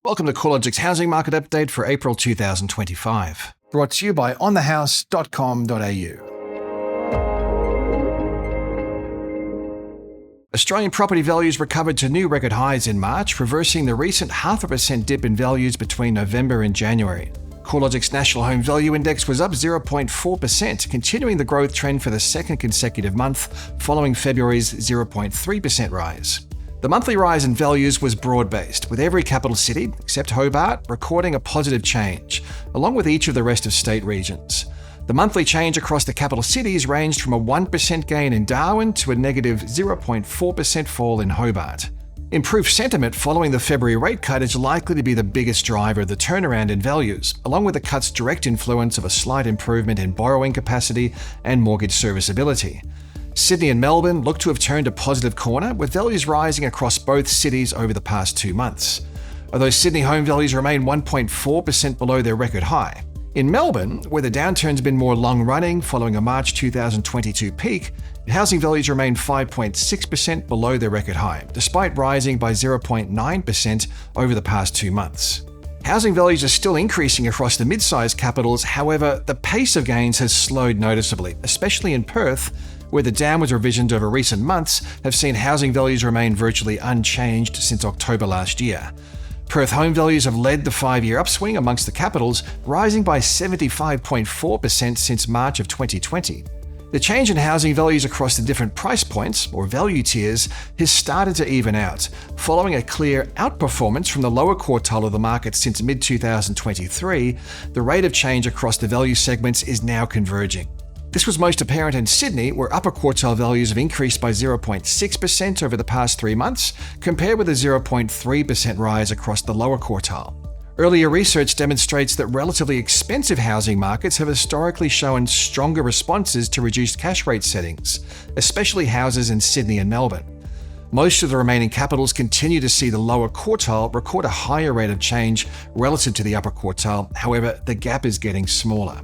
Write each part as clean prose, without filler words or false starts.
Welcome to CoreLogic's housing market update for April 2025. Brought to you by onthehouse.com.au. Australian property values recovered to new record highs in March, reversing the recent 0.5% dip in values between November and January. CoreLogic's National Home Value Index was up 0.4%, continuing the growth trend for the second consecutive month, following February's 0.3% rise. The monthly rise in values was broad-based, with every capital city, except Hobart, recording a positive change, along with each of the rest of state regions. The monthly change across the capital cities ranged from a 1% gain in Darwin to a negative 0.4% fall in Hobart. Improved sentiment following the February rate cut is likely to be the biggest driver of the turnaround in values, along with the cut's direct influence of a slight improvement in borrowing capacity and mortgage serviceability. Sydney and Melbourne look to have turned a positive corner, with values rising across both cities over the past 2 months. Although Sydney home values remain 1.4% below their record high. In Melbourne, where the downturn's been more long-running following a March 2022 peak, housing values remain 5.6% below their record high, despite rising by 0.9% over the past 2 months. Housing values are still increasing across the mid-sized capitals, however, the pace of gains has slowed noticeably, especially in Perth, where the downward revisions over recent months have seen housing values remain virtually unchanged since October last year. Perth home values have led the 5-year upswing amongst the capitals, rising by 75.4% since March of 2020. The change in housing values across the different price points, or value tiers, has started to even out, following a clear outperformance from the lower quartile of the market since mid-2023. The rate of change across the value segments is now converging. This was most apparent in Sydney, where upper quartile values have increased by 0.6% over the past 3 months, compared with a 0.3% rise across the lower quartile. Earlier research demonstrates that relatively expensive housing markets have historically shown stronger responses to reduced cash rate settings, especially houses in Sydney and Melbourne. Most of the remaining capitals continue to see the lower quartile record a higher rate of change relative to the upper quartile, however, the gap is getting smaller.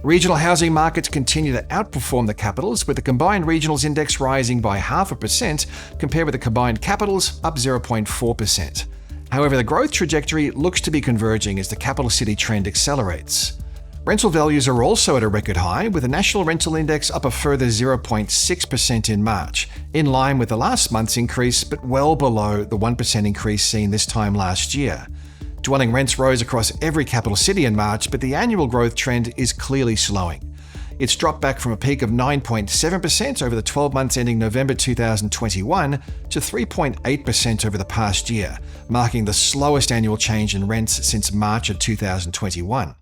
Regional housing markets continue to outperform the capitals, with the combined regionals index rising by 0.5% compared with the combined capitals up 0.4%. However, the growth trajectory looks to be converging as the capital city trend accelerates. Rental values are also at a record high, with the national rental index up a further 0.6% in March, in line with the last month's increase but well below the 1% increase seen this time last year. Dwelling rents rose across every capital city in March, but the annual growth trend is clearly slowing. It's dropped back from a peak of 9.7% over the 12 months ending November 2021 to 3.8% over the past year, marking the slowest annual change in rents since March of 2021.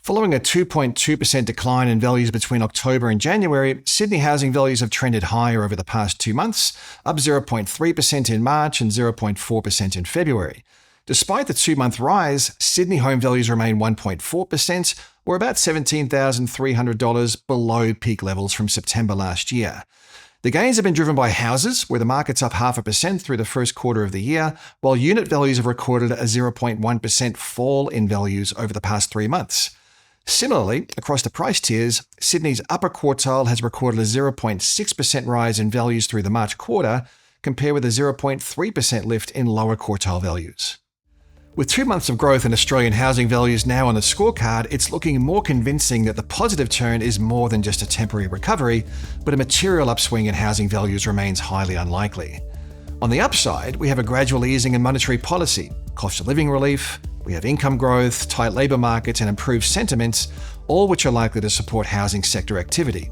Following a 2.2% decline in values between October and January, Sydney housing values have trended higher over the past 2 months, up 0.3% in March and 0.4% in February. Despite the 2-month rise, Sydney home values remain 1.4%, or about $17,300 below peak levels from September last year. The gains have been driven by houses, where the market's up 0.5% through the first quarter of the year, while unit values have recorded a 0.1% fall in values over the past 3 months. Similarly, across the price tiers, Sydney's upper quartile has recorded a 0.6% rise in values through the March quarter, compared with a 0.3% lift in lower quartile values. With 2 months of growth in Australian housing values now on the scorecard, it's looking more convincing that the positive turn is more than just a temporary recovery, but a material upswing in housing values remains highly unlikely. On the upside, we have a gradual easing in monetary policy, cost of living relief, we have income growth, tight labour markets, and improved sentiments, all which are likely to support housing sector activity.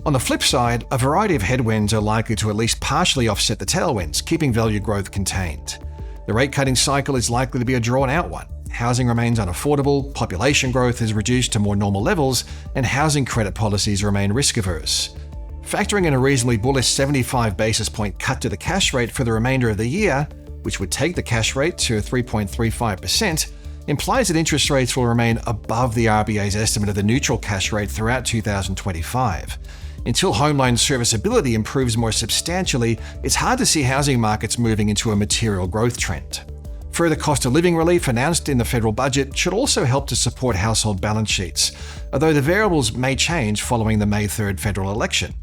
On the flip side, a variety of headwinds are likely to at least partially offset the tailwinds, keeping value growth contained. The rate-cutting cycle is likely to be a drawn-out one. Housing remains unaffordable, population growth is reduced to more normal levels, and housing credit policies remain risk-averse. Factoring in a reasonably bullish 75 basis point cut to the cash rate for the remainder of the year, which would take the cash rate to 3.35%, implies that interest rates will remain above the RBA's estimate of the neutral cash rate throughout 2025. Until home loan serviceability improves more substantially, it's hard to see housing markets moving into a material growth trend. Further cost of living relief announced in the federal budget should also help to support household balance sheets, although the variables may change following the May 3rd federal election.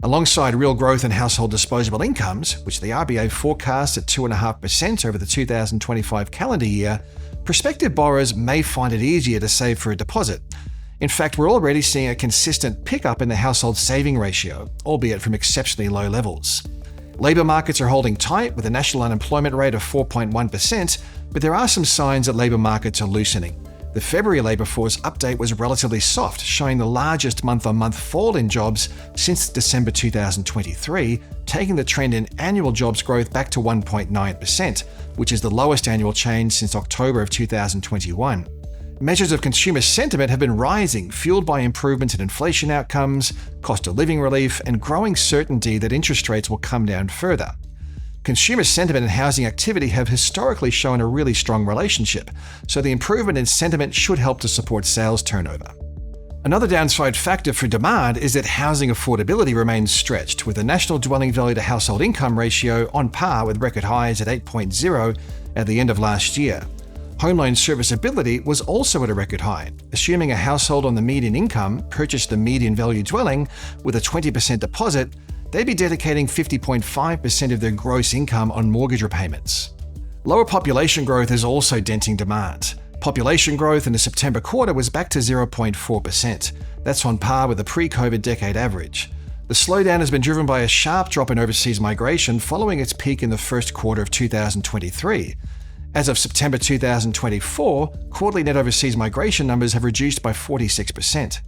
Alongside real growth in household disposable incomes, which the RBA forecasts at 2.5% over the 2025 calendar year, prospective borrowers may find it easier to save for a deposit. In fact, we're already seeing a consistent pickup in the household saving ratio, albeit from exceptionally low levels. Labour markets are holding tight with a national unemployment rate of 4.1%, but there are some signs that labour markets are loosening. The February labour force update was relatively soft, showing the largest month-on-month fall in jobs since December 2023, taking the trend in annual jobs growth back to 1.9%, which is the lowest annual change since October of 2021. Measures of consumer sentiment have been rising, fueled by improvements in inflation outcomes, cost of living relief, and growing certainty that interest rates will come down further. Consumer sentiment and housing activity have historically shown a really strong relationship, so the improvement in sentiment should help to support sales turnover. Another downside factor for demand is that housing affordability remains stretched, with the national dwelling value to household income ratio on par with record highs at 8.0 at the end of last year. Home loan serviceability was also at a record high. Assuming a household on the median income purchased the median value dwelling with a 20% deposit, they'd be dedicating 50.5% of their gross income on mortgage repayments. Lower population growth is also denting demand. Population growth in the September quarter was back to 0.4%. That's on par with the pre-COVID decade average. The slowdown has been driven by a sharp drop in overseas migration following its peak in the first quarter of 2023. As of September 2024, quarterly net overseas migration numbers have reduced by 46%.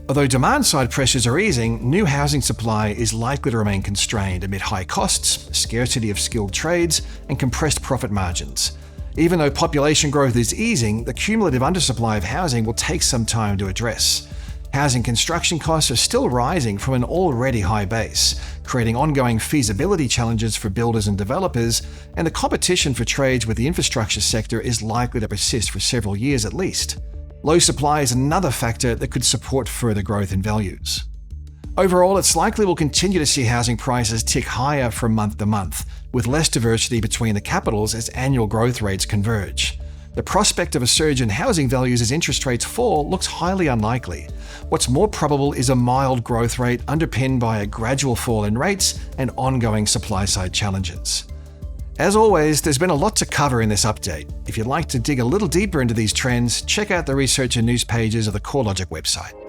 Although demand-side pressures are easing, new housing supply is likely to remain constrained amid high costs, scarcity of skilled trades, and compressed profit margins. Even though population growth is easing, the cumulative undersupply of housing will take some time to address. Housing construction costs are still rising from an already high base, creating ongoing feasibility challenges for builders and developers, and the competition for trades with the infrastructure sector is likely to persist for several years at least. Low supply is another factor that could support further growth in values. Overall, it's likely we'll continue to see housing prices tick higher from month to month, with less diversity between the capitals as annual growth rates converge. The prospect of a surge in housing values as interest rates fall looks highly unlikely. What's more probable is a mild growth rate underpinned by a gradual fall in rates and ongoing supply-side challenges. As always, there's been a lot to cover in this update. If you'd like to dig a little deeper into these trends, check out the research and news pages of the CoreLogic website.